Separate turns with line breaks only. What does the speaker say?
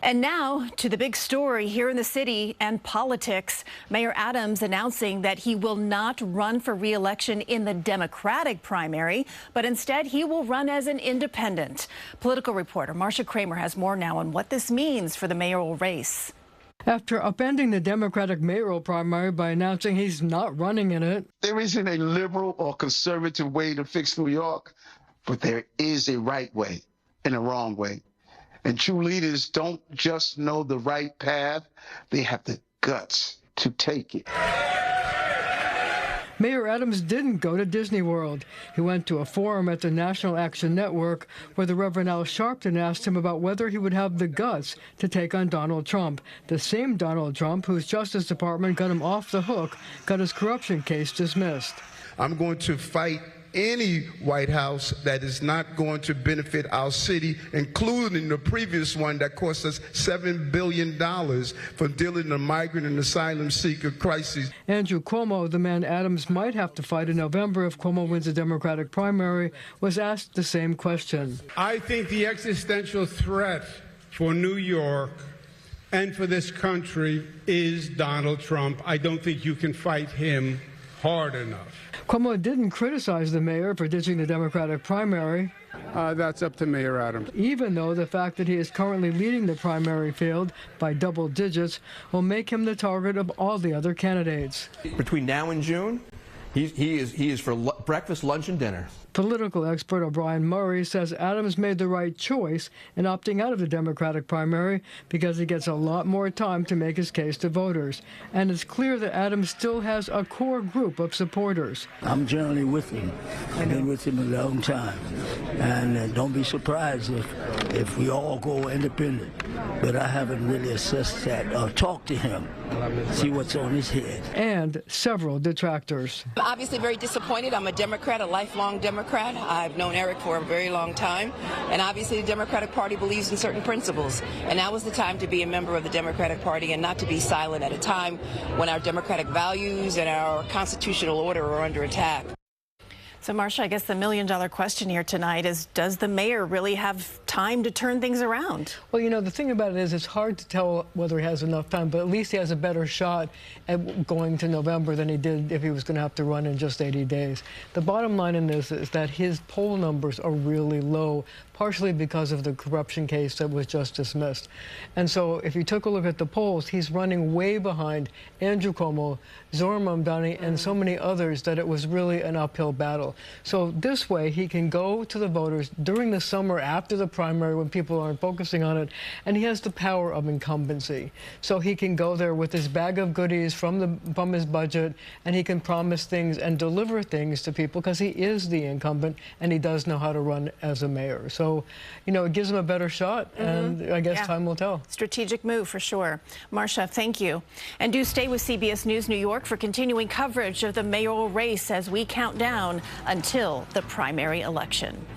And now to the big story here in the city and politics. Mayor Adams announcing that he will not run for re-election in the Democratic primary, but instead he will run as an independent. Political reporter Marcia Kramer has more now on what this means for the mayoral race.
After upending the Democratic mayoral primary by announcing he's not running in it.
There isn't a liberal or conservative way to fix New York, but there is a right way and a wrong way. And true leaders don't just know the right path, they have the guts to take it.
Mayor Adams didn't go to Disney World. He went to a forum at the National Action Network where the Reverend Al Sharpton asked him about whether he would have the guts to take on Donald Trump, the same Donald Trump whose Justice Department got him off the hook, got his corruption case dismissed.
I'm going to fight any White House that is not going to benefit our city, including the previous one that cost us $7 billion for dealing with the migrant and asylum seeker crisis.
Andrew Cuomo, the man Adams might have to fight in November if Cuomo wins the Democratic primary, was asked the same question.
I think the existential threat for New York and for this country is Donald Trump. I don't think you can fight him hard enough.
Cuomo didn't criticize the mayor for ditching the Democratic primary.
That's up to Mayor Adams.
Even though the fact that he is currently leading the primary field by double digits will make him the target of all the other candidates.
Between now and June, he is for breakfast, lunch, and dinner.
Political expert O'Brien Murray says Adams made the right choice in opting out of the Democratic primary because he gets a lot more time to make his case to voters. And it's clear that Adams still has a core group of supporters.
I'm generally with him. I've been with him a long time. And don't be surprised if we all go independent. But I haven't really assessed that or talked to him, see what's on his head.
And several detractors.
I'm obviously very disappointed. I'm a Democrat, a lifelong Democrat. I've known Eric for a very long time, and obviously the Democratic Party believes in certain principles, and now is the time to be a member of the Democratic Party and not to be silent at a time when our democratic values and our constitutional order are under attack.
So, Marcia, I guess the million-dollar question here tonight is, does the mayor really have time to turn things around?
Well, you know, the thing about it is it's hard to tell whether he has enough time, but at least he has a better shot at going to November than he did if he was going to have to run in just 80 days. The bottom line in this is that his poll numbers are really low, partially because of the corruption case that was just dismissed. And so if you took a look at the polls, he's running way behind Andrew Cuomo, Zohran Mamdani, and so many others that it was really an uphill battle. So this way, he can go to the voters during the summer after the primary when people aren't focusing on it, and he has the power of incumbency. So he can go there with his bag of goodies from his budget, and he can promise things and deliver things to people because he is the incumbent, and he does know how to run as a mayor. So, you know, it gives him a better shot, and I guess time will tell.
Strategic move for sure. Marcia, thank you. And do stay with CBS News New York for continuing coverage of the mayoral race as we count down until the primary election.